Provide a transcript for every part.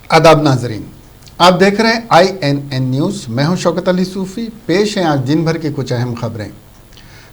आदाब नाजरीन, आप देख रहे हैं INN न्यूज़। मैं हूं शौकत अली सूफ़ी। पेश हैं आज दिन भर की कुछ अहम खबरें।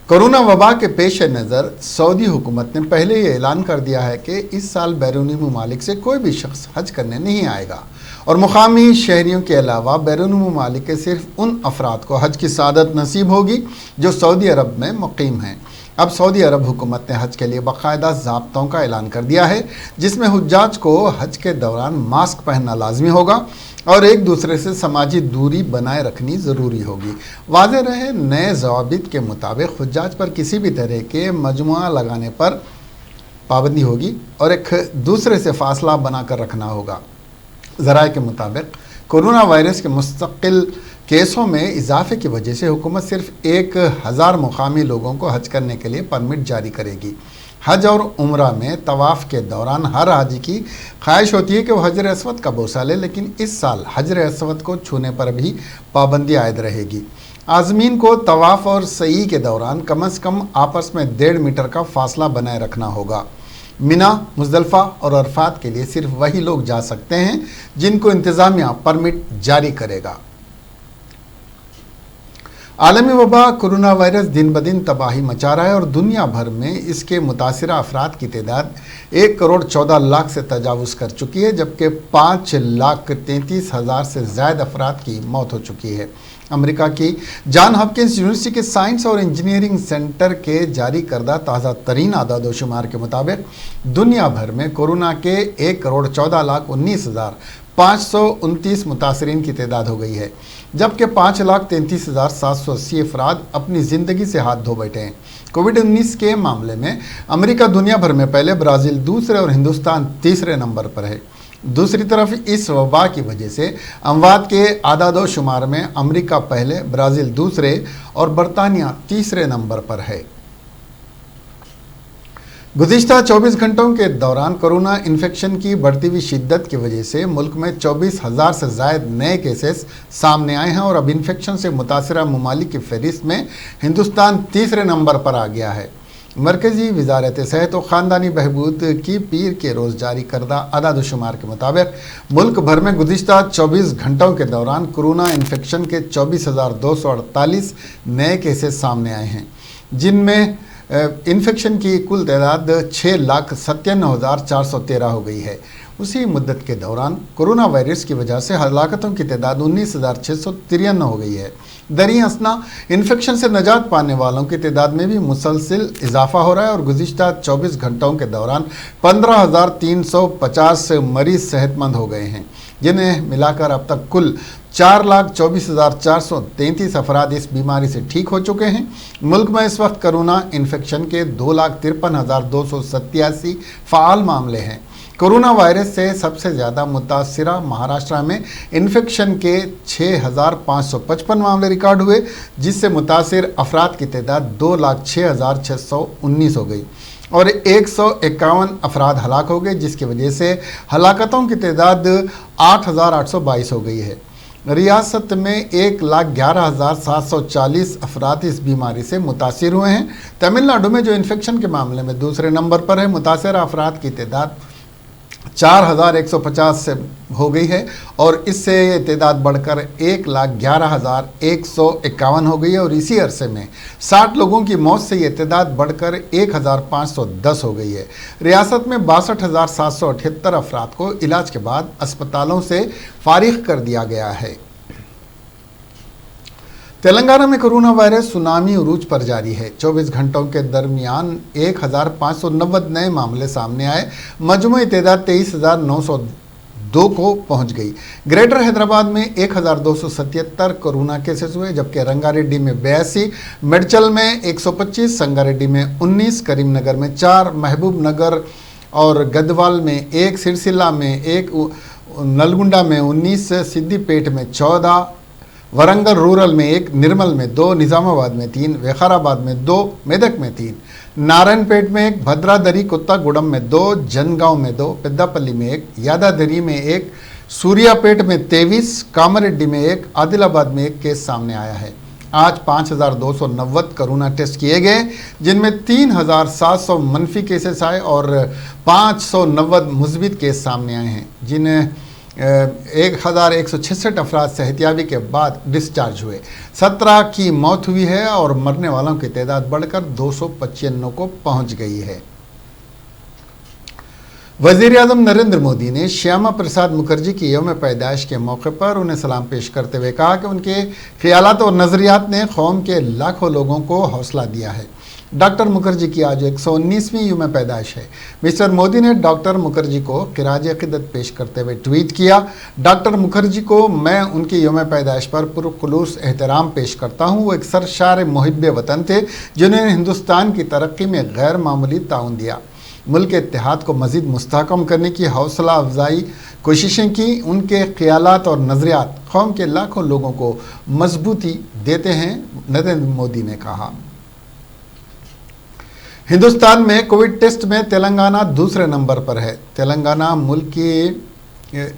कोरोना वबा के पेश नज़र सऊदी हुकूमत ने पहले ही ऐलान कर दिया है कि इस साल बैरूनी ममालिक से कोई भी शख्स हज करने नहीं आएगा और मुकामी शहरियों के अलावा बैरूनी ममालिक के सिर्फ उन अफराद को हज की सादत नसीब होगी जो सऊदी अरब में मुकीम हैं। अब सऊदी अरब हुकूमत ने हज के लिए बाकायदा ज़ाब्तों का ऐलान कर दिया है, जिसमें हुज्जाज को हज के दौरान मास्क पहनना लाजमी होगा और एक दूसरे से समाजी दूरी बनाए रखनी ज़रूरी होगी। वाज़ेह रहे, नए ज़वाबित के मुताबिक हुज्जाज पर किसी भी तरह के मजमुआ लगाने पर पाबंदी होगी और एक दूसरे से फासला बनाकर रखना होगा। ज़राए के मुताबिक कोरोना वायरस के मुस्तकिल केसों में इजाफे की वजह से हुकूमत सिर्फ 1000 मुकामी लोगों को हज करने के लिए परमिट जारी करेगी। हज और उम्रा में तवाफ़ के दौरान हर हाजी की ख्वाहिश होती है कि वो हजर अस्वद का बोसा ले, लेकिन इस साल हजर अस्वद को छूने पर भी पाबंदी आयद रहेगी। आज़मीन को तवाफ़ और सई के दौरान कम से कम आपस में 1.5 मीटर का फासला बनाए रखना होगा। मिना, मुज़दलिफ़ा और अरफात के लिए सिर्फ वही लोग जा सकते हैं जिनको इंतज़ामिया परमिट जारी करेगा। आलमी वबा कोरोना वायरस दिन ब दिन तबाही मचा रहा है और दुनिया भर में इसके मुतासिरा अफराद की तादाद 1,14,00,000 से तजावुज़ कर चुकी है, जबकि 5,33,000 से ज़्यादा अफराद की मौत हो चुकी है। अमेरिका की जॉन हॉपकिंस यूनिवर्सिटी के साइंस और इंजीनियरिंग सेंटर के जारी करदा ताज़ा तरीन आदाद शुमार के मुताबिक दुनिया भर में कोरोना के 1,14,19,529 मुतासरीन की तादाद हो गई है, जबकि 5,33,780 अफराद अपनी ज़िंदगी से हाथ धो बैठे हैं। कोविड-19 के मामले में अमेरिका दुनिया भर में पहले, ब्राज़ील दूसरे और हिंदुस्तान तीसरे नंबर पर है। दूसरी तरफ इस वबा की वजह से अमवात के आदाद शुमार में अमेरिका पहले, ब्राज़ील दूसरे और बरतानिया तीसरे नंबर पर है। गुज़िश्ता 24 घंटों के दौरान कोरोना इन्फेक्शन की बढ़ती हुई शिद्दत की वजह से मुल्क में 24,000 से ज़ायद नए केसेस सामने आए हैं और अब इन्फेक्शन से मुतासरा ममालिक की फहरिस्त में हिंदुस्तान तीसरे नंबर पर आ गया है। मरकज़ी वज़ारत सेहत और ख़ानदानी बहबूद की पीर के रोज़ जारी करदा आदाद शुमार के मुताबिक मुल्क भर में गुज़िश्ता 24 घंटों के दौरान कोरोना इन्फेक्शन के 24,248 नए केसेस सामने आए हैं, जिनमें इन्फेक्शन की कुल तादाद 6,97,413 हो गई है। उसी मुद्दत के दौरान कोरोना वायरस की वजह से हलाकतों की तादाद 19,653 हो गई है। दरी असना इन्फेक्शन से नजात पाने वालों की तादाद में भी मुसलसिल इजाफा हो रहा है और गुज़िश्ता 24 घंटों के दौरान 15,350 मरीज़ सेहतमंद हो गए हैं, जिन्हें मिलाकर अब तक कुल 4,24,433 अफराद इस बीमारी से ठीक हो चुके हैं। मुल्क में इस वक्त कोरोना इन्फेक्शन के 2,53,287 फ़ाल मामले हैं। कोरोना वायरस से सबसे ज़्यादा मुतासिरा महाराष्ट्र में इन्फेक्शन के 6,555 मामले रिकॉर्ड हुए, जिससे मुतासिर अफराद की तादाद 2,06,619 हो गई और 151 अफराद हलाक हो गए, जिसकी वजह से हलाकतों की तादाद 8,822 हो गई है। रियासत में 1,11,740 अफराद इस बीमारी से मुतासिर हुए हैं। तमिलनाडु में जो इन्फेक्शन के मामले में दूसरे नंबर पर है, मुतासिरा अफराद की तादाद 4,150 से हो गई है और इससे ये तादाद बढ़कर 1,11,151 हो गई है और इसी अरसे में 60 लोगों की मौत से ये तादाद बढ़कर 1,510 हो गई है। रियासत में 62,778 अफराद को इलाज के बाद अस्पतालों से फारिग कर दिया गया है। तेलंगाना में कोरोना वायरस सुनामी उरूज पर जारी है। 24 घंटों के दरमियान 1,590 नए मामले सामने आए। मजमूई तादाद 23,902 को पहुंच गई। ग्रेटर हैदराबाद में 1,277 कोरोना केसेस हुए, जबकि रंगारेड्डी में 82, मेडचल में 125, संगारेड्डी में 19, करीमनगर में 4, महबूब नगर और गदवाल में 1, सिरसिल्ला में 1, नलगुंडा में 19, सिद्दीपेट में 14, वरंगल रूरल में 1, निर्मल में 2, निज़ामाबाद में 3, विकाराबाद में 2, मेदक में 3, नारायणपेट में 1, भद्रादरी कुत्तागुड़म में 2, जनगांव में 2, पेद्दापल्ली में 1, यादादरी में 1, सूर्यापेट में 23, कामारेड्डी में 1, आदिलाबाद में 1 केस सामने आया है। आज 5,290 कोरोना टेस्ट किए गए, जिनमें 3,700 मनफी केसेस आए और 590 मुस्बित केस सामने आए हैं, जिन्हें 1166 अफराद सेहतियाबी के बाद डिस्चार्ज हुए। 17 की मौत हुई है और मरने वालों की तादाद बढ़कर 295 को पहुंच गई है। वज़ीर-ए-आज़म नरेंद्र मोदी ने श्यामा प्रसाद मुखर्जी की यौम पैदाइश के मौके पर उन्हें सलाम पेश करते हुए कहा कि उनके ख्यालात और नज़रियात ने कौम के लाखों लोगों को हौसला दिया है। डॉक्टर मुखर्जी की आज 119वीं यौम पैदाइश है। मिस्टर मोदी ने डॉक्टर मुखर्जी को खिराज अक़ीदत पेश करते हुए ट्वीट किया, डॉक्टर मुखर्जी को मैं उनकी यौम पैदाइश पर पुरखुलूस एहतराम पेश करता हूँ। वो एक सरशार मुहिब्बे वतन थे जिन्होंने हिंदुस्तान की तरक्की में गैर मामूली ताउन दिया, मुल्क के इत्तेहाद को मज़ीद मुस्तहकम करने की हौसला अफजाई कोशिशें की। उनके ख़यालात और नज़रियात कौम के लाखों लोगों को मजबूती देते हैं, नरेंद्र मोदी ने कहा। हिंदुस्तान में कोविड टेस्ट में तेलंगाना दूसरे नंबर पर है। तेलंगाना मुल्क की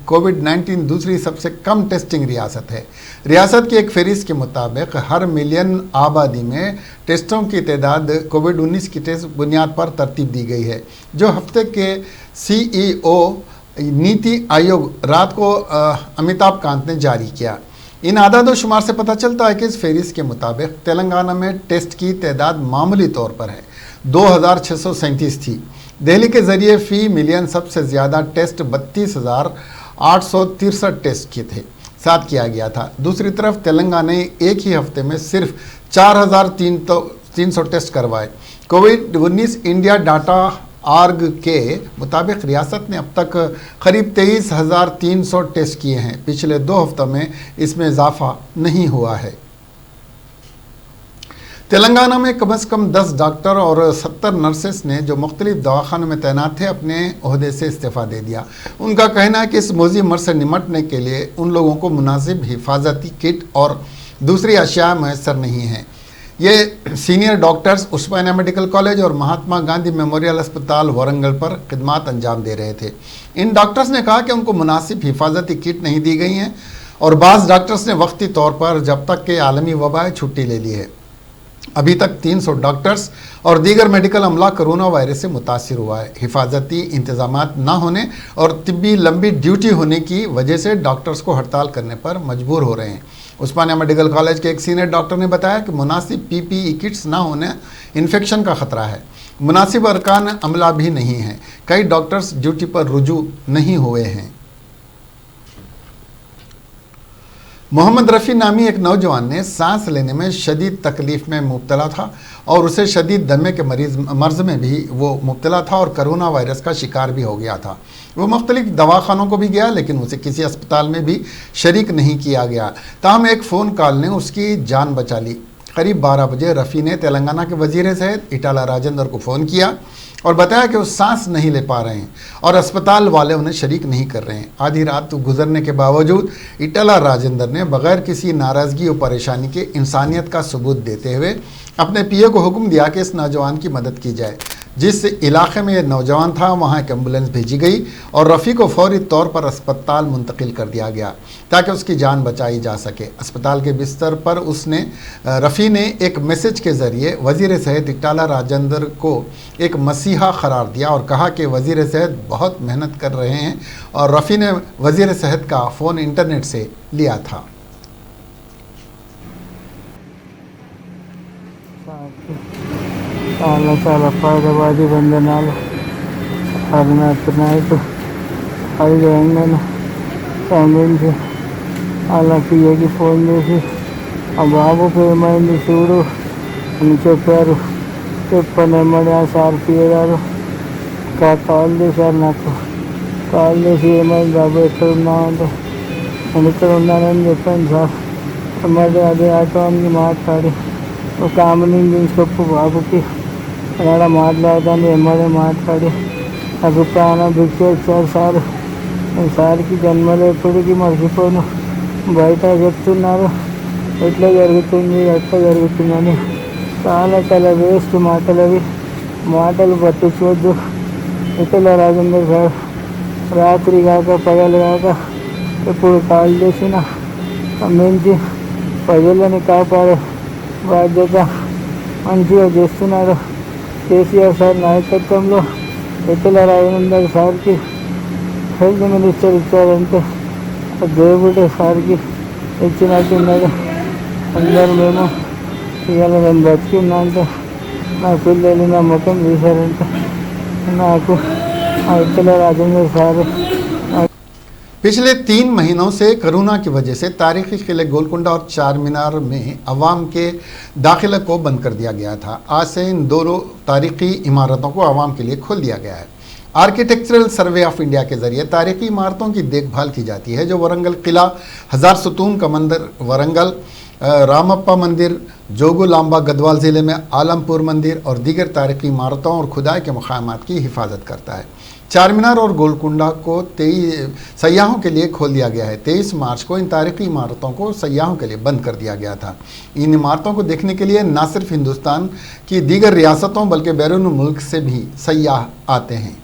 कोविड-19 दूसरी सबसे कम टेस्टिंग रियासत है। रियासत की एक फहरिस्त के मुताबिक हर मिलियन आबादी में टेस्टों की तादाद कोविड-19 की टेस्ट बुनियाद पर तरतीब दी गई है, जो हफ्ते के CEO नीति आयोग रात को अमिताभ कांत ने जारी किया। इन आदाद शुमार से पता चलता है कि इस फहरिस्त के मुताबिक तेलंगाना में टेस्ट की तादाद मामूली तौर पर है 2637 थी। दिल्ली के ज़रिए फ़ी मिलियन सबसे ज़्यादा टेस्ट 32,863 टेस्ट के थे साथ किया गया था। दूसरी तरफ तेलंगाना ने एक ही हफ्ते में सिर्फ 4,300 टेस्ट करवाए। कोविड-19 इंडिया डाटा आर्ग के मुताबिक रियासत ने अब तक करीब 23,300 टेस्ट किए हैं। पिछले 2 हफ्तों में इसमें इजाफा नहीं हुआ है। तेलंगाना में कम से कम 10 डॉक्टर और 70 नर्सेस ने जो मुख्तलिफ दवाखानों में तैनात थे अपने ओहदे से इस्तीफ़ा दे दिया। उनका कहना है कि इस मौजी मर्ज से निमटने के लिए उन लोगों को मुनासिब हिफाजती किट और दूसरी अशिया मैसर नहीं हैं। ये सीनियर डॉक्टर्स उस्मानिया मेडिकल कॉलेज और महात्मा गांधी मेमोरियल अस्पताल वारंगल पर खिदमात अंजाम दे रहे थे। इन डॉक्टर्स ने कहा कि उनको मुनासिब हिफाजती किट नहीं दी गई हैं और बाज़ डॉक्टर्स ने वक्ती तौर पर जब तक के आलमी वबा छुट्टी ले ली है। अभी तक 300 डॉक्टर्स और दीगर मेडिकल अमला कोरोना वायरस से मुतासिर हुआ है। हिफाजती इंतजामात ना होने और तिब्बी लंबी ड्यूटी होने की वजह से डॉक्टर्स को हड़ताल करने पर मजबूर हो रहे हैं। उस्मानिया मेडिकल कॉलेज के एक सीनियर डॉक्टर ने बताया कि मुनासिब PPE किट्स ना होने इन्फेक्शन का ख़तरा है। मुनासिब अरकान अमला भी नहीं है। कई डॉक्टर्स ड्यूटी पर रुजू नहीं हुए हैं। मोहम्मद रफ़ी नामी एक नौजवान ने सांस लेने में शदीद तकलीफ़ में मुब्तला था और उसे शदीद दमे के मर्ज़ में भी वो मुब्तला था और कोरोना वायरस का शिकार भी हो गया था। वो मुख्तलिफ दवाखानों को भी गया लेकिन उसे किसी अस्पताल में भी शरीक नहीं किया गया। ताहम एक फ़ोन कॉल ने उसकी जान बचा ली। करीब 12 बजे रफ़ी ने तेलंगाना के वज़ीर सेहत इटाला राजेंद्र को फ़ोन किया और बताया कि वो सांस नहीं ले पा रहे हैं और अस्पताल वाले उन्हें शरीक नहीं कर रहे हैं। आधी रात गुजरने के बावजूद इटाला राजेंद्र ने बग़ैर किसी नाराज़गी और परेशानी के इंसानियत का सबूत देते हुए अपने PA को हुक्म दिया कि इस नौजवान की मदद की जाए। जिस इलाके में यह नौजवान था वहाँ एक एम्बुलेंस भेजी गई और रफ़ी को फौरी तौर पर अस्पताल मुंतकिल कर दिया गया ताकि उसकी जान बचाई जा सके। अस्पताल के बिस्तर पर रफ़ी ने एक मैसेज के ज़रिए वज़ीर सेहत इटाला राजेंद्र को एक मसीहा करार दिया और कहा कि वज़ीर सेहत बहुत मेहनत कर रहे हैं और रफ़ी ने वज़ीर सेहत का फ़ोन इंटरनेट से लिया था। చాలా చాలా పేదవాది వందనాలు. అరుణాచల్ నాయకు అది నేను స్పందించి వాళ్ళ పిఏకి ఫోన్ చేసి ఆ బాబుకి ఏమైంది చూడు అని చెప్పారు. చెప్పనమ్మడి ఆ సార్ పిఏ గారు కాల్ చేశారు నాకు. కాల్ చేసి ఏమైంది బాబు ఎక్కడ ఉన్నామంటే నేను ఇక్కడ ఉన్నానని చెప్పాను సార్. మరి అదే ఆటోని మాట్లాడి ఒక ఆమెని తీసుకొప్పు బాబుకి అలా మాట్లాడతాను ఎమ్మడే మాట్లాడి నాకు ప్రాణం భిక్ష ఇచ్చారు సార్. నేను సార్కి జన్మలో ఎప్పటికీ మర్చిపోను. బయట చెప్తున్నారు ఎట్లా జరుగుతుంది ఎట్లా జరుగుతుందని. చాలా చాలా వేస్ట్ మాటలు అవి. మాటలు పట్టించవద్దు. ఇట్లా రాజేంద్ర సార్ రాత్రి కాక పగలు కాక ఎప్పుడు కాల్ చేసినా మంచి ప్రజలని కాపాడే బాధ్యత మంచిగా చేస్తున్నారు. కేసీఆర్ సార్ నాయకత్వంలో ఇతల రాజేంద్ర సార్కి హెల్త్ మినిస్టర్ ఇచ్చారంటే దేవుడి సారికి ఇచ్చినట్టున్నాడు. అందరు మేము ఇవాళ నేను బతికిన్నా అంటే నా పిల్లలు నా ముఖం తీశారంటే నాకు ఆ ఇతర రాజేంద్ర సార్ पिछले 3 महीनों से कोरोना की वजह से तारीखी किले गोलकुंडा और चार मीनार में अवाम के दाखिले को बंद कर दिया गया था। आज से इन दोनों तारीखी इमारतों को अवाम के लिए खोल दिया गया है। आर्किटेक्चरल सर्वे ऑफ इंडिया के जरिए तारीखी इमारतों की देखभाल की जाती है, जो वरंगल किला, हजार सुतून का मंदिर वरंगल, रामप्पा मंदिर, जोगुलांबा गढ़वाल ज़िले में आलमपुर मंदिर और दीगर तारीखी इमारतों और खुदाई के मकामात की हिफाजत करता है। चार मीनार और गोलकुंडा को 23 सयाहों के लिए खोल दिया गया है। 23 मार्च को इन तारीखी इमारतों को सयाहों के लिए बंद कर दिया गया था। इन इमारतों को देखने के लिए न सिर्फ हिंदुस्तान की दीगर रियासतों बल्कि बैरून मुल्क से भी सयाह आते हैं।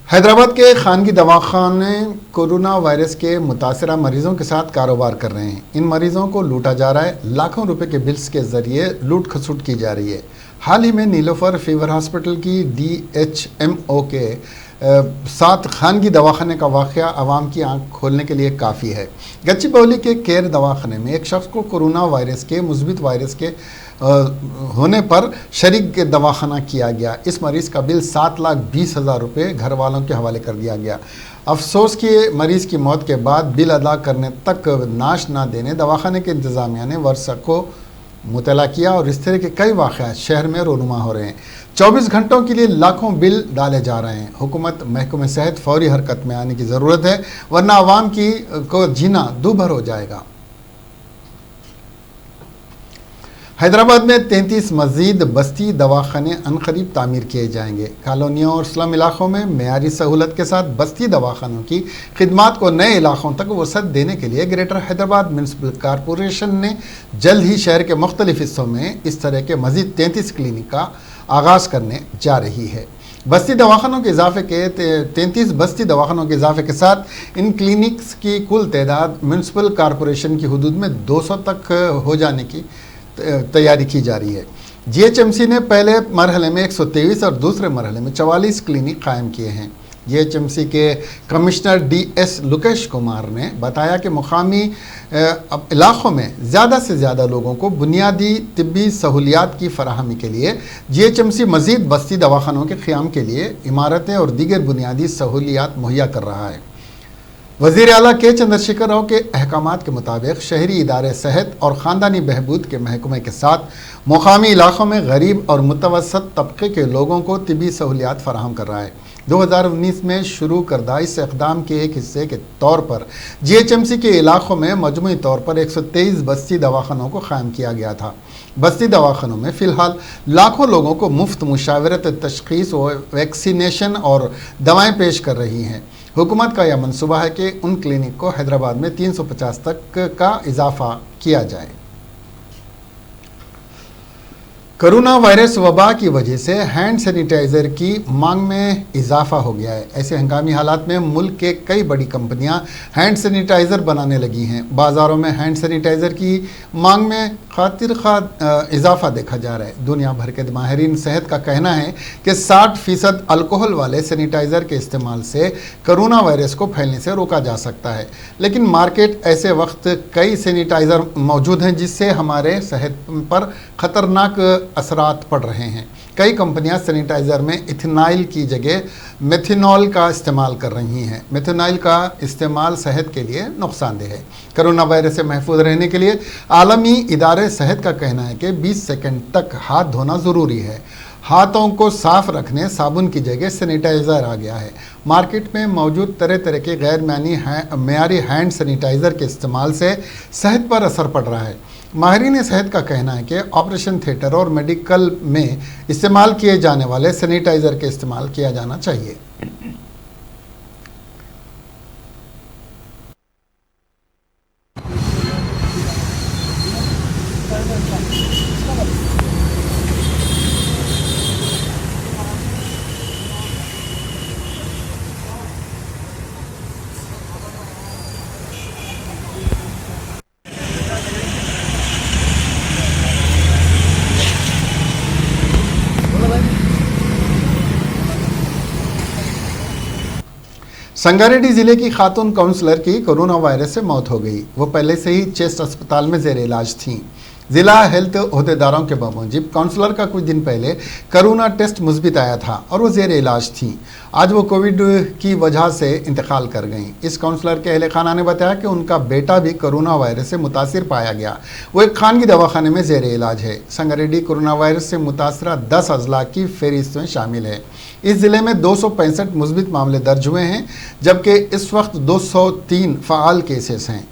हैदराबाद के खानगी दवाखाने कोरोना वायरस के मुतासरा मरीजों के साथ कारोबार कर रहे हैं। इन मरीजों को लूटा जा रहा है। लाखों रुपए के बिल्स के जरिए लूट खसुट की जा रही है। हाल ही में नीलोफर फीवर हॉस्पिटल की DHMO के साथ खानगी दवाखाने का वाक़या आवाम की आंख खोलने के लिए काफ़ी है। गच्चीबौली के केयर दवाखाने में एक शख्स को कोरोना वायरस के मुस्बित वायरस के होने पर शरीक के दवाखाना किया गया। इस मरीज़ का बिल 7,20,000 रुपये घर वालों के हवाले कर दिया गया। अफसोस कि मरीज़ की मौत के बाद बिल अदा करने तक नाश ना देने दवाखाने के इंतज़ामिया ने वर्षा को मुतला किया और इस तरह के कई वाक़यात शहर में रोनुमा हो रहे हैं। 24 घंटों के लिए लाखों बिल डाले जा रहे हैं। हुकूमत महकमे सेहत फौरी हरकत में आने की ज़रूरत है, वरना आवाम को जीना दूभर हो जाएगा। हैदराबाद में 33 मज़ीद बस्ती दवाखाने अनकरीब तामीर किए जाएंगे। कॉलोनियों और स्लम इलाकों में मेयारी सहूलत के साथ बस्ती दवाखानों की खिदमात को नए इलाकों तक वसअत देने के लिए ग्रेटर हैदराबाद म्यूनसिपल कॉरपोरेशन ने जल्द ही शहर के मुख्तलिफ हिस्सों में इस तरह के मज़ीद 33 क्लिनिक का आगाज़ करने जा रही है। बस्ती दवाखानों के इजाफे के 33 बस्ती दवाखानों के इजाफे के साथ इन क्लिनिक्स की कुल तादाद म्यूनसिपल कॉरपोरेशन की हदूद में 200 तक हो जाने की तैयारी की जा रही है। GHMC ने पहले मरहले में 123 और दूसरे मरहले में 44 क्लिनिक कायम किए हैं। GHMC के कमिश्नर DS लुकेश कुमार ने बताया कि मुकामी इलाक़ों में ज़्यादा से ज़्यादा लोगों को बुनियादी तिब्बी सहूलियात की फराहमी के लिए GHMC मज़ीद बस्ती दवाखानों के क़याम के लिए इमारतें और दीगर बुनियादी सहूलियात मुहैया कर रहा है। वज़ीर आला के चंद्रशेखर राव के अहकामात के मुताबिक शहरी इदारे सेहत और ख़ानदानी बहबूद के महकमे के साथ मुकामी इलाक़ों में गरीब और मुतवसत तबके के लोगों को तिब्बी सहूलियात फराहम कर रहा है। 2019 में शुरू करदा इस इक़दाम के एक हिस्से के तौर पर GHMC के इलाक़ों में मजमूई तौर पर 123 बस्ती दवाखानों को क़ायम किया गया था। बस्ती दवाखानों में फ़िलहाल लाखों लोगों को मुफ्त मुशावरत, तशख़ीस व वैक्सीनेशन और दवाएँ पेश कर रही हैं। हुकूमत का यह मंसूबा है कि उन क्लिनिक को हैदराबाद में 350 तक का इजाफा किया जाए। कोरोना वायरस वबा की वजह से हैंड सैनिटाइज़र की मांग में इजाफा हो गया है। ऐसे हंगामी हालात में मुल्क के कई बड़ी कंपनियां हैंड सैनिटाइज़र बनाने लगी हैं। बाज़ारों में हैंड सैनिटाइज़र की मांग में खातिर इजाफा देखा जा रहा है। दुनिया भर के माहिरीन सेहत का कहना है कि 60% अल्कोहल वाले सैनिटाइज़र के इस्तेमाल से कोरोना वायरस को फैलने से रोका जा सकता है, लेकिन मार्केट ऐसे वक्त कई सैनिटाइज़र मौजूद हैं जिससे हमारे सेहत पर ख़तरनाक असरात पड़ रहे हैं। कई कंपनियां सैनिटाइज़र में इथेनॉल की जगह मेथनॉल का इस्तेमाल कर रही हैं। मेथनॉल का इस्तेमाल सेहत के लिए नुकसानदेह है। कोरोना वायरस से महफूज रहने के लिए आलमी इदारे सेहत का कहना है कि 20 सेकंड तक हाथ धोना ज़रूरी है। हाथों को साफ रखने साबुन की जगह सैनिटाइज़र आ गया है। मार्केट में मौजूद तरह तरह के गैर मेयारी हैंड सैनिटाइज़र के इस्तेमाल से सेहत पर असर पड़ रहा है। माहिरीन सेहत का कहना है कि ऑपरेशन थिएटर और मेडिकल में इस्तेमाल किए जाने वाले सैनिटाइज़र के इस्तेमाल किया जाना चाहिए। संगारेड्डी जिले की खातून काउंसलर की कोरोना वायरस से मौत हो गई। वो पहले से ही चेस्ट अस्पताल में जेर इलाज थीं। जिला हेल्थ ओहदेदारों के मुताबिक काउंसलर का कुछ दिन पहले कोरोना टेस्ट मुस्बित आया था और वो जेर इलाज थीं। आज वो कोविड की वजह से इंतकाल कर गईं। इस काउंसलर के अहले खाना ने बताया कि उनका बेटा भी कोरोना वायरस से मुतासिर पाया गया। वो एक खानगी दवाखाने में जेर इलाज है। संगारेड्डी कोरोना वायरस से मुतासरा 10 अजला की फहरिस्त में शामिल है। इस ज़िले में 265 मुस्बित मामले दर्ज हुए हैं, जबकि इस वक्त 203 फ़ाल केसेस हैं।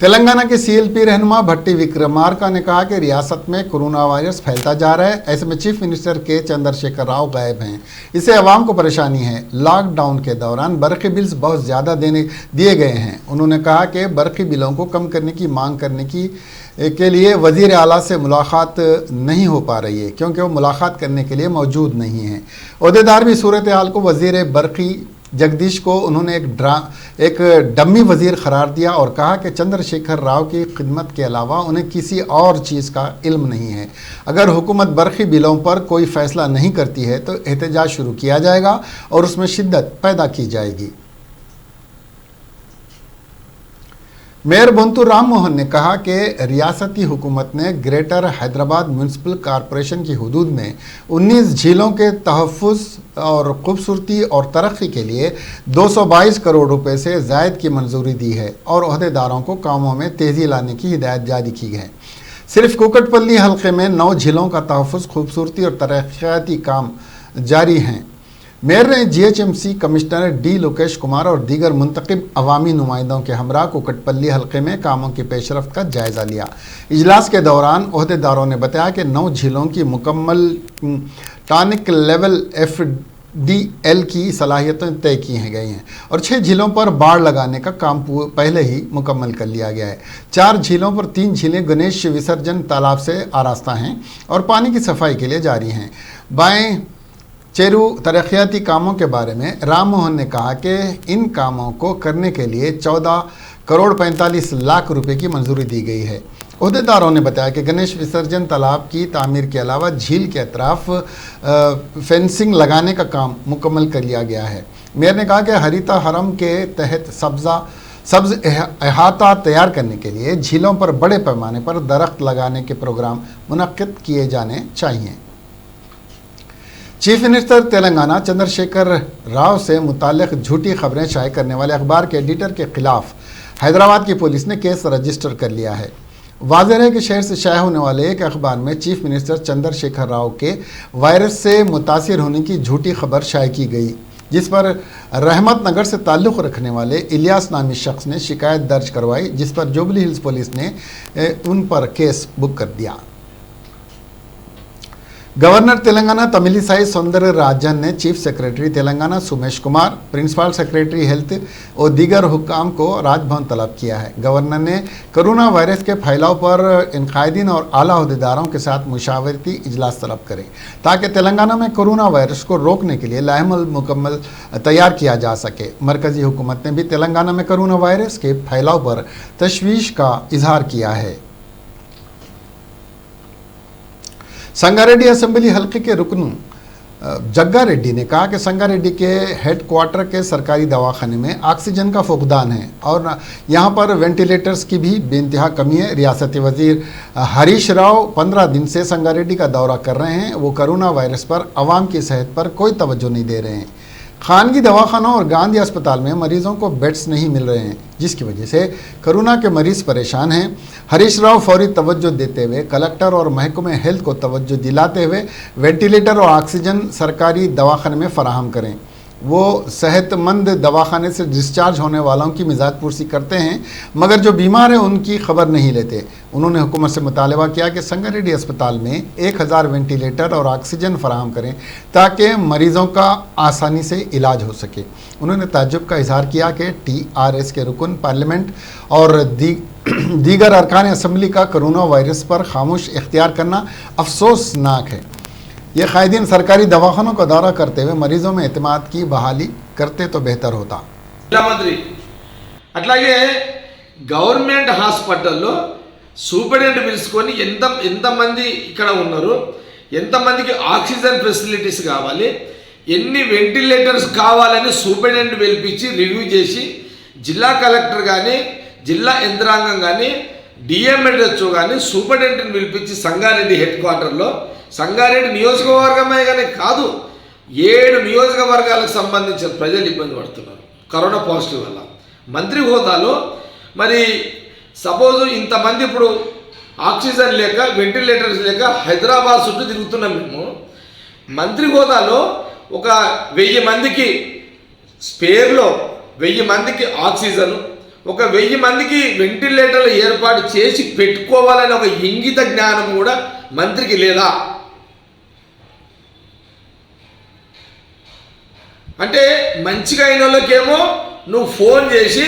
तेलंगाना के CLP रहनुमा भट्टी विक्रमार्का ने कहा कि रियासत में कोरोना वायरस फैलता जा रहा है। ऐसे में चीफ मिनिस्टर के चंद्रशेखर राव गायब हैं। इससे अवाम को परेशानी है। लॉकडाउन के दौरान बरक़ी बिल्स बहुत ज़्यादा दिए गए हैं। उन्होंने कहा कि बरक़ी बिलों को कम करने की मांग करने के लिए वज़ीर आला से मुलाकात नहीं हो पा रही है, क्योंकि वो मुलाकात करने के लिए मौजूद नहीं हैं। ओहदेदार भी सूरत हाल को वज़ीर बरक़ी जगदीश को उन्होंने एक डम्मी वज़ीर करार दिया और कहा कि चंद्रशेखर राव की खिदमत के अलावा उन्हें किसी और चीज़ का इल्म नहीं है। अगर हुकूमत बरक़ी बिलों पर कोई फ़ैसला नहीं करती है तो एहतजाज शुरू किया जाएगा और उसमें शिद्दत पैदा की जाएगी। मेयर बोंतु राम मोहन ने कहा कि रियासती हुकूमत ने ग्रेटर हैदराबाद म्यूनसिपल कॉरपोरेशन की हदूद में 19 झीलों के तहफ़्फ़ुज़ और ख़ूबसूरती और तरक्की के लिए 222 करोड़ रुपए से ज़ायद की मंजूरी दी है और ओहदेदारों को कामों में तेज़ी लाने की हिदायत जारी की है। सिर्फ कुकटपल्ली हल्के में 9 झीलों का तहफ़्फ़ुज़, खूबसूरती और तरक्याती काम जारी हैं। मेयर ने GHMC commissioner D Lokesh Kumar और दीगर मुंतखब अवामी नुमाइंदों के हमरा कुकटपल्ली हल्के में कामों की पेशरफ्त का जायज़ा लिया। इजलास के दौरान ओहदेदारों ने बताया कि 9 झीलों की मुकम्मल टॉनिक लेवल FDL की सलाहियतें तय की गई हैं और 6 झीलों पर बाड़ लगाने का काम पहले ही मुकम्मल कर लिया गया है। 4 झीलों पर 3 झीलें गणेश विसर्जन तालाब से आरास्ता हैं और पानी की सफाई के लिए जारी हैं। बाएं चेरू तरक्याती कामों के बारे में राम मोहन ने कहा कि इन कामों को करने के लिए 14 करोड़ 45 लाख रुपए की मंजूरी दी गई है। ओहदेदारों ने बताया कि गणेश विसर्जन तालाब की तामीर के अलावा झील के अतराफ फेंसिंग लगाने का काम मुकम्मल कर लिया गया है। मेयर ने कहा कि हरिता हरम के तहत सब्ज़ अहाता तैयार करने के लिए झीलों पर बड़े पैमाने पर दरख्त लगाने के प्रोग्राम मुनक्किद किए जाने चाहिए। चीफ मिनिस्टर तेलंगाना चंद्रशेखर राव से मुताल्लिक़ झूठी खबरें शाये करने वाले अखबार के एडिटर के खिलाफ हैदराबाद की पुलिस ने केस रजिस्टर कर लिया है। वाज़ेह है कि शहर से शाये होने वाले एक अखबार में चीफ मिनिस्टर चंद्रशेखर राव के वायरस से मुतासिर होने की झूठी खबर शाये की गई, जिस पर रहमत नगर से ताल्लुक़ रखने वाले इलियास नामी शख्स ने शिकायत दर्ज करवाई, जिस पर जुबली हिल्स पुलिस ने उन पर केस बुक कर दिया। गवर्नर तेलंगाना तमिलिसाई सौंदर्य राजन ने chief secretary Telangana Somesh Kumar, principal secretary health और दीगर हुक्काम को राजभवन तलब किया है। गवर्नर ने कोरोना वायरस के फैलाव पर इनकायदीन और आला अहदेदारों के साथ मुशावरती इजलास तलब करें ताकि तेलंगाना में कोरोना वायरस को रोकने के लिए लाहेमल मुकम्मल तैयार किया जा सके। मरकज़ी हुकूमत ने भी तेलंगाना में कोरोना वायरस के फैलाव पर तशवीश का इजहार किया है। संगारेड्डी असेंबली हल्के के रुकन जग्गा रेड्डी ने कहा कि संगारेड्डी के हेड क्वार्टर के सरकारी दवाखाने में ऑक्सीजन का फुकदान है और यहाँ पर वेंटिलेटर्स की भी बेइंतहा कमी है। रियासती वजीर हरीश राव 15 दिन से संगारेड्डी का दौरा कर रहे हैं। वो कोरोना वायरस पर आवाम की सेहत पर कोई तवज्जो नहीं दे रहे हैं। खानगी दवाखानों और गांधी अस्पताल में मरीजों को बेड्स नहीं मिल रहे हैं, जिसकी वजह से कोरोना के मरीज परेशान हैं। हरीश राव फौरी तवज्जो देते हुए कलेक्टर और महकमे हेल्थ को तवज्जो दिलाते हुए वेंटिलेटर और ऑक्सीजन सरकारी दवाखाने में फराहम करें। वो सेहतमंद दवाखाने से डिस्चार्ज होने वालों की मिजाज पुरसी करते हैं, मगर जो बीमार हैं उनकी खबर नहीं लेते। उन्होंने हुकूमत से मुतालबा किया कि संगारेड्डी अस्पताल में 1000 वेंटिलेटर और ऑक्सीजन फराहम करें ताकि मरीज़ों का आसानी से इलाज हो सके। उन्होंने ताज्जुब का इजहार किया कि TRS के रुकन पार्लियामेंट और दीगर अरकान असम्बली का कोरोना वायरस पर खामोश इख्तियार करना अफसोसनाक है। ये कायदीन सरकारी दवाखानों का दौरा करते हुए मरीजों में एतमाद की बहाली करते तो बेहतर होता। మంత్రి అట్లాగే గవర్నమెంట్ హాస్పిటల్లో సూపరింటెండెంట్ పిలుచుకొని ఎంతమంది ఇక్కడ ఉన్నారు, ఎంతమందికి ఆక్సిజన్ ఫెసిలిటీస్ కావాలి, ఎన్ని వెంటిలేటర్స్ కావాలని సూపరింటెండెంట్ పిలిపించి రివ్యూ చేసి జిల్లా కలెక్టర్ కానీ జిల్లా యంత్రాంగం కానీ డిఎంఎడ్హెచ్ఓ కానీ సూపరింటెండెంట్ పిలిపించి సంగారెడ్డి హెడ్ క్వార్టర్లో, సంగారెడ్డి నియోజకవర్గమే కానీ కాదు 7 నియోజకవర్గాలకు సంబంధించిన ప్రజలు ఇబ్బంది పడుతున్నారు కరోనా పాజిటివ్ వల్ల. మంత్రి హోదాలో మరి సపోజ్ ఇంతమంది ఇప్పుడు ఆక్సిజన్ లేక వెంటిలేటర్స్ లేక హైదరాబాద్ చుట్టూ తిరుగుతున్నాం మేము. మంత్రి హోదాలో ఒక 1000 మందికి స్పేర్లో 1000 మందికి ఆక్సిజన్, ఒక 1000 మందికి వెంటిలేటర్లు ఏర్పాటు చేసి పెట్టుకోవాలనే ఒక ఇంగిత జ్ఞానం కూడా మంత్రికి లేదా? అంటే మంచిగా అయిన వాళ్ళకేమో నువ్వు ఫోన్ చేసి.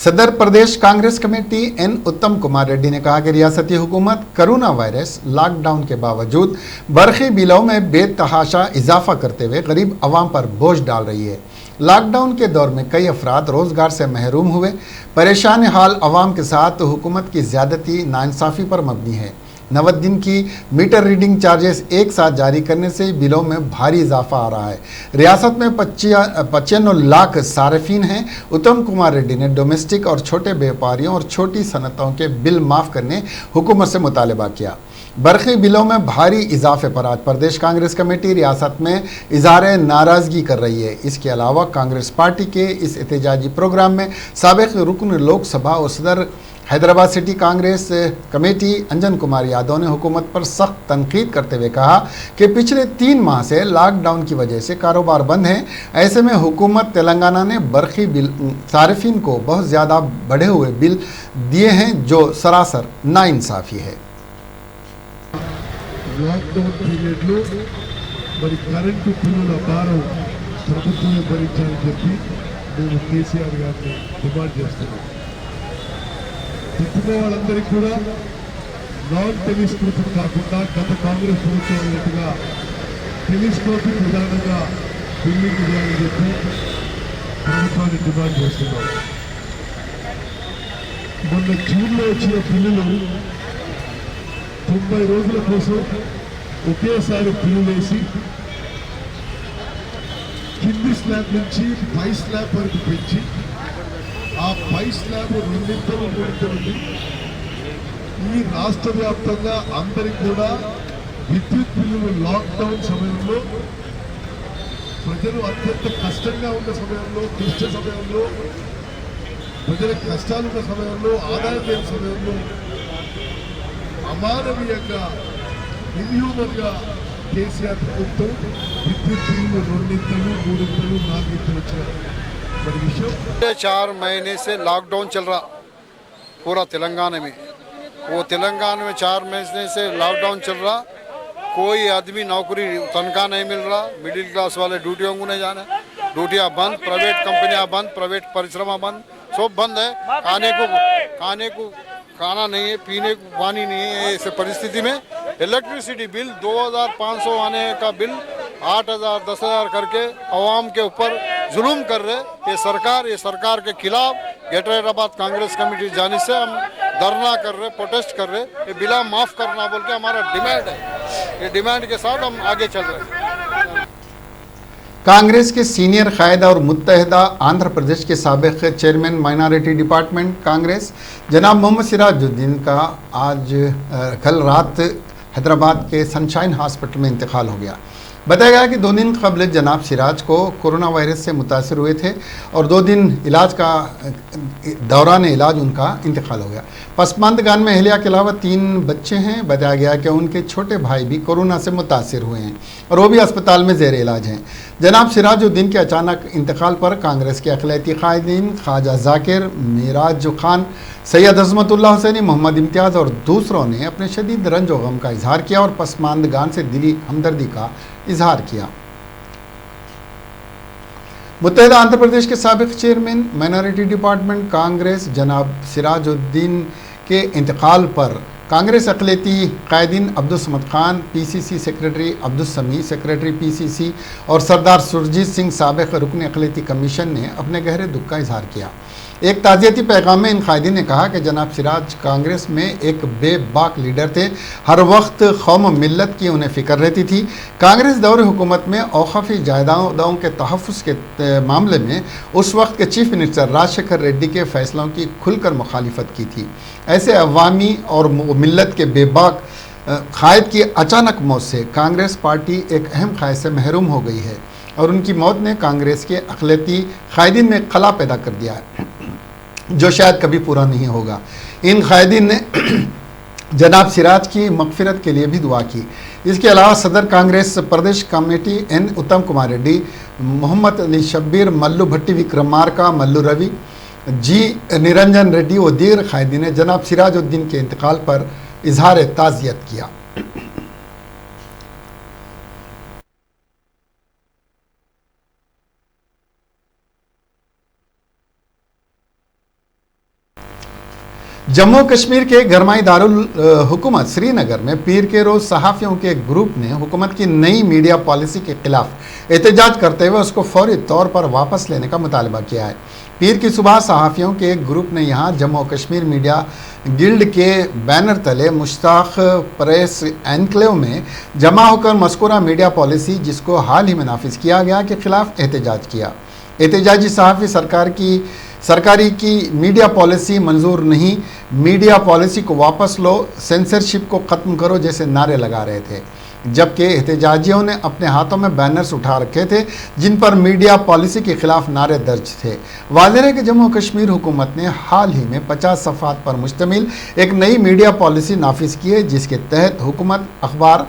सदर प्रदेश कांग्रेस कमेटी एन उत्तम कुमार रेड्डी ने कहा कि रियासती हुकूमत कोरोना वायरस लॉकडाउन के बावजूद बरखी बिलों में बेतहाशा इजाफा करते हुए गरीब आवाम पर बोझ डाल रही है। लॉकडाउन के दौर में कई अफराद रोजगार से महरूम हुए। परेशान हाल आवाम के साथ हुकूमत की ज्यादती नाइंसाफ़ी पर मबनी है। 90 दिन की मीटर रीडिंग चार्जेस एक साथ जारी करने से बिलों में भारी इजाफा आ रहा है। रियासत में 95 लाख सार्फिन हैं। उत्तम कुमार रेड्डी ने डोमेस्टिक और छोटे व्यापारियों और छोटी सनतों के बिल माफ़ करने हुकूमत से मुतालबा किया। बरखी बिलों में भारी इजाफे पर आज प्रदेश कांग्रेस कमेटी रियासत में इजहार नाराज़गी कर रही है। इसके अलावा कांग्रेस पार्टी के इस एहतजाजी प्रोग्राम में साबिक रुकन लोकसभा और सदर हैदराबाद सिटी कांग्रेस कमेटी अंजन कुमार यादव ने हुकूमत पर सख्त तनकीद करते हुए कहा कि पिछले 3 माह से लॉकडाउन की वजह से कारोबार बंद हैं। ऐसे में हुकूमत तेलंगाना ने बरखी बिल सार्फिन को बहुत ज़्यादा बढ़े हुए बिल दिए हैं जो सरासर नाइंसाफ़ी है। లాక్డౌన్ పీరియడ్లో మరి కరెంటు బిల్లుల భారం ప్రభుత్వమే భరించాలని చెప్పి మేము కేసీఆర్ గారిని డిమాండ్ చేస్తున్నాం. తిప్పుకునే వాళ్ళందరికీ కూడా నాన్ టెలిస్కోపిక్ కాకుండా గత కాంగ్రెస్ ప్రభుత్వం అయినట్టుగా టెలిస్కోపిక్ విధానంగా బిల్లింగ్ చేయాలని చెప్పి ప్రభుత్వాన్ని డిమాండ్ చేస్తున్నాం. మొన్న జూన్లో వచ్చిన బిల్లులు 90 రోజుల కోసం ఒకేసారి బిల్లులు వేసి కింది స్లాబ్ నుంచి పై స్లాబ్ వరకు పెంచి ఆ పై స్లాబ్ 2 ఈ రాష్ట్ర వ్యాప్తంగా అందరికి కూడా విద్యుత్ బిల్లులు లాక్డౌన్ సమయంలో ప్రజలు అత్యంత కష్టంగా ఉన్న సమయంలో, క్లిష్ట సమయంలో, ప్రజలకు కష్టాలున్న సమయంలో, ఆదాయం లేని సమయంలో అమానవీయంగా ఇన్హ్యూమన్గా కేసీఆర్ ప్రభుత్వం విద్యుత్ బిల్లులు 2, 3, 4 వచ్చారు. మరి విషయం 4 महीने से लॉकडाउन चल रहा पूरा तेलंगाना में। वो तेलंगाना में 4 महीने से लॉकडाउन चल रहा। कोई आदमी नौकरी तनख्वाह नहीं मिल रहा। मिडिल क्लास वाले ड्यूटियों को नहीं जाना, ड्यूटियाँ बंद, प्राइवेट कंपनियाँ बंद, प्राइवेट परिश्रमा बंद, सब बंद है। खाने को खाना नहीं है, पीने को पानी नहीं है। ऐसे परिस्थिति में इलेक्ट्रिसिटी बिल 2500 आने का बिल 8000 10,000 करके आवाम के ऊपर जुल्म कर रहे। ये सरकार के खिलाफ ग्रेटर हैदराबाद कांग्रेस कमेटी जाने से हम धरना कर रहे, प्रोटेस्ट कर रहे। ये बिला माफ़ करना बोल के हमारा डिमांड है। ये डिमांड के साथ हम आगे चल रहे हैं। कांग्रेस के सीनियर कायदा और मुत्तहिदा आंध्र प्रदेश के साबिक चेयरमैन माइनॉरिटी डिपार्टमेंट कांग्रेस जनाब मोहम्मद सिराजुद्दीन का आज कल रात हैदराबाद के सनशाइन हॉस्पिटल में इंतकाल हो गया। बताया गया कि 2 दिन कबल जनाब सिराज को कोरोना वायरस से मुतासर हुए थे और 2 दिन दौरान इलाज उनका इंतकाल हो गया। पसमानदगान में अहलिया के अलावा 3 बच्चे हैं। बताया गया कि उनके छोटे भाई भी कोरोना से मुतासर हुए हैं और वो भी अस्पताल में ज़ेर इलाज हैं। जनाब सिराजुद्दीन के अचानक इंतकाल पर कांग्रेस के अक़लियती कायदीन ख्वाजा ज़ाकिर, मिराज खान, सैयद अज़मतुल्लाह हुसैनी, मोहम्मद इम्तियाज़ और दूसरों ने अपने शदीद रंज व गम का इजहार किया और पसमानदगान से दिली हमदर्दी का इजहार किया। मुत्तहिदा आंध्र प्रदेश के साबिक चेयरमैन माइनॉरिटी डिपार्टमेंट कांग्रेस जनाब सिराजुद्दीन के इंतकाल पर कांग्रेस अक़लियती कायदीन अब्दुल खान, पीसीसी सेक्रेटरी अब्दुल समी, सेक्रेटरी पीसीसी और सरदार सुरजीत सिंह साबिक रुकन अक़लियती कमीशन ने अपने गहरे दुख का इजहार किया। ایک تعزیتی پیغام میں ان قائدین نے کہا کہ جناب سراج کانگریس میں ایک بے باک لیڈر تھے، ہر وقت قوم و ملت کی انہیں فکر رہتی تھی۔ کانگریس دور حکومت میں اوقافی جائیدادوں کے تحفظ کے معاملے میں اس وقت کے چیف منسٹر راجشیکھر ریڈی کے فیصلوں کی کھل کر مخالفت کی تھی۔ ایسے عوامی اور ملت کے بے باک قائد کی اچانک موت سے کانگریس پارٹی ایک اہم قائد سے محروم ہو گئی ہے اور ان کی موت نے کانگریس کے اقلیتی قائدین میں خلا پیدا کر دیا ہے جو شاید کبھی پورا نہیں ہوگا۔ ان قائدین نے جناب سراج کی مغفرت کے لیے بھی دعا کی۔ اس کے علاوہ صدر کانگریس پردیش کمیٹی این اتم کمار ریڈی، محمد علی شبیر، ملو بھٹی وکرمارکا، ملو روی، جی نرنجن ریڈی و دیگر قائدین نے جناب سراج الدین کے انتقال پر اظہار تعزیت کیا۔ جموں کشمیر کے گرمائی دارالحکومت سری نگر میں پیر کے روز صحافیوں کے ایک گروپ نے حکومت کی نئی میڈیا پالیسی کے خلاف احتجاج کرتے ہوئے اس کو فوری طور پر واپس لینے کا مطالبہ کیا ہے۔ پیر کی صبح صحافیوں کے ایک گروپ نے یہاں جموں کشمیر میڈیا گلڈ کے بینر تلے مشتاق پریس اینکلیو میں جمع ہو کر مذکورہ میڈیا پالیسی جس کو حال ہی میں نافذ کیا گیا کے خلاف احتجاج کیا۔ احتجاجی صحافی سرکاری کی میڈیا پالیسی منظور نہیں، میڈیا پالیسی کو واپس لو، سینسرشپ کو ختم کرو جیسے نعرے لگا رہے تھے، جبکہ احتجاجیوں نے اپنے ہاتھوں میں بینرز اٹھا رکھے تھے جن پر میڈیا پالیسی کے خلاف نعرے درج تھے۔ واضح ہے کہ جموں کشمیر حکومت نے حال ہی میں 50 صفحات پر مشتمل ایک نئی میڈیا پالیسی نافذ کی ہے جس کے تحت حکومت اخبار،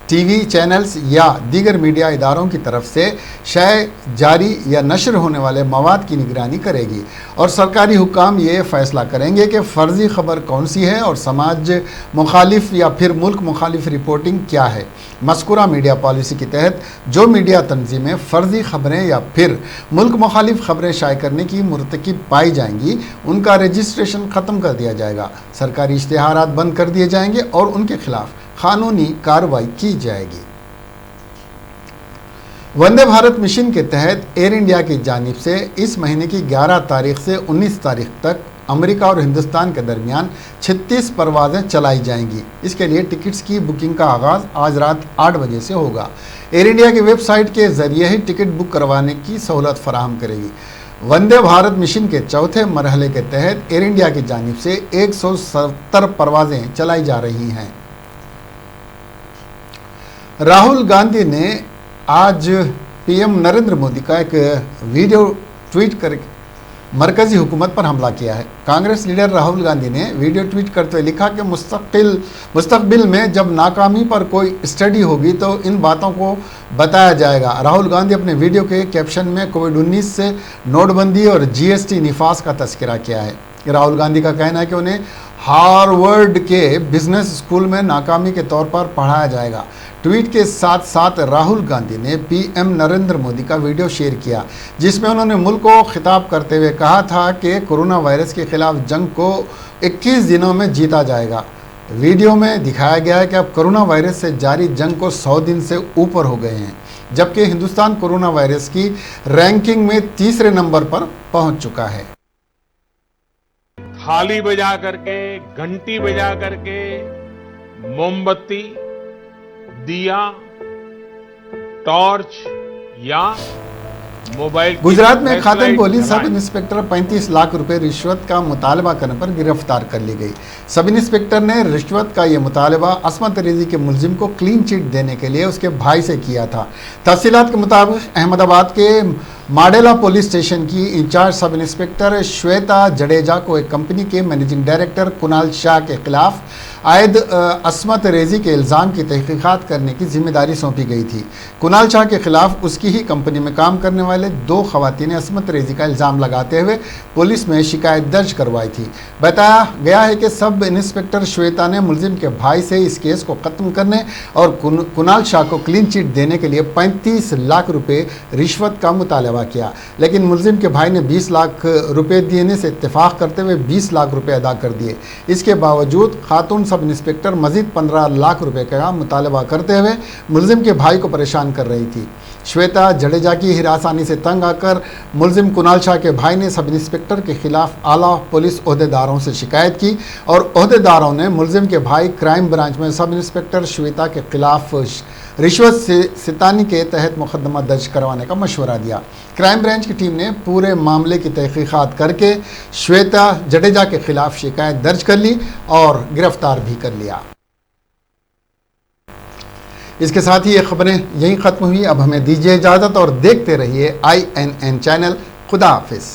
ٹی وی چینلز یا دیگر میڈیا اداروں کی طرف سے شائع، جاری یا نشر ہونے والے مواد کی نگرانی کرے گی اور سرکاری حکام یہ فیصلہ کریں گے کہ فرضی خبر کون سی ہے اور سماج مخالف یا پھر ملک مخالف رپورٹنگ کیا ہے۔ مذکورہ میڈیا پالیسی کے تحت جو میڈیا تنظیمیں فرضی خبریں یا پھر ملک مخالف خبریں شائع کرنے کی مرتکب پائی جائیں گی ان کا رجسٹریشن ختم کر دیا جائے گا، سرکاری اشتہارات بند کر دیے جائیں گے اور ان کے خلاف قانونی کارروائی کی جائے گی۔ وندے بھارت مشن کے تحت ایئر انڈیا کی جانب سے اس مہینے کی 11 تاریخ سے 19 تاریخ تک امریکہ اور ہندوستان کے درمیان 36 پروازیں چلائی جائیں گی۔ اس کے لیے ٹکٹس کی بکنگ کا آغاز آج رات 8 بجے سے ہوگا۔ ایئر انڈیا کی ویب سائٹ کے ذریعے ہی ٹکٹ بک کروانے کی سہولت فراہم کرے گی۔ وندے بھارت مشن کے چوتھے مرحلے کے تحت ایئر انڈیا کی جانب سے 170 پروازیں چلائی جا رہی ہیں۔ راہل گاندھی نے آج پی ایم نریندر مودی کا ایک ویڈیو ٹویٹ کر مرکزی حکومت پر حملہ کیا ہے۔ کانگریس لیڈر راہل گاندھی نے ویڈیو ٹویٹ کرتے ہوئے لکھا کہ مستقبل میں جب ناکامی پر کوئی اسٹڈی ہوگی تو ان باتوں کو بتایا جائے گا۔ راہل گاندھی اپنے ویڈیو کے کیپشن میں کووڈ-19 سے نوٹ بندی اور جی ایس ٹی نفاذ کا تذکرہ کیا ہے۔ راہل گاندھی کا کہنا ہے کہ انہیں ہارورڈ کے بزنس اسکول میں ناکامی کے طور پر پڑھایا جائے گا۔ ٹویٹ کے ساتھ ساتھ راہل گاندھی نے پی ایم نریندر مودی کا ویڈیو شیئر کیا جس میں انہوں نے ملک کو خطاب کرتے ہوئے کہا تھا کہ کورونا وائرس کے خلاف جنگ کو 21 دنوں میں جیتا جائے گا۔ ویڈیو میں دکھایا گیا ہے کہ اب کورونا وائرس سے جاری جنگ کو 100 دن سے اوپر ہو گئے ہیں، جبکہ ہندوستان کورونا وائرس کی رینکنگ میں تیسرے نمبر پر پہنچ چکا ہے۔ थाली बजा करके, घंटी बजा करके, मोमबत्ती, दिया, टॉर्च या मोबाइल। गुजरात में खातून पुलिस सब इंस्पेक्टर 35 लाख रुपए रिश्वत का मुतालबा करने पर गिरफ्तार कर ली गई। सब इंस्पेक्टर ने रिश्वत का ये मुतालबा असमत रेजी के मुलजिम को क्लीन चिट देने के लिए उसके भाई से किया था। तफसीलात के मुताबिक अहमदाबाद के माडेला पुलिस स्टेशन की in charge sub inspector Shweta Jadeja को एक कंपनी के मैनेजिंग डायरेक्टर कुणाल शाह के खिलाफ आयद असमत रेजी के इल्ज़ाम की तहकीकात करने की जिम्मेदारी सौंपी गई थी। कुणाल शाह के खिलाफ उसकी ही कंपनी में काम करने वाले 2 खवातीन ने असमत रेजी का इल्ज़ाम लगाते हुए पुलिस में शिकायत दर्ज करवाई थी। बताया गया है कि सब इंस्पेक्टर श्वेता ने मुलजिम के भाई से इस केस को ख़त्म करने और कुणाल शाह को क्लीन चिट देने के लिए 35 लाख रुपए रिश्वत का मुतालबा किया, लेकिन मुलजिम के भाई ने 20 लाख रुपए देने से इत्तेफाक करते हुए 20 लाख रुपए अदा कर दिए। इसके बावजूद खातून सब इंस्पेक्टर मजीद 15 लाख रुपए का मुतालबा करते हुए मुलजिम के भाई को परेशान कर रही थी। श्वेता जडेजा की हिरासानी से तंग आकर मुलजिम कुणाल शाह के भाई ने सब इंस्पेक्टर के खिलाफ आला पुलिस ओहदेदारों से शिकायत की और ओहदेदारों ने मुलजिम के भाई क्राइम ब्रांच में सब इंस्पेक्टर श्वेता के खिलाफ रिश्वत से सितानी के तहत मुकदमा दर्ज करवाने का मशवरा दिया। क्राइम ब्रांच की टीम ने पूरे मामले की तहकीकात करके श्वेता जडेजा के खिलाफ शिकायत दर्ज कर ली और गिरफ्तार भी कर लिया। इसके साथ ही ये खबरें यहीं ख़त्म हुई। अब हमें दीजिए इजाज़त और देखते रहिए INN चैनल। खुदा हाफिज़।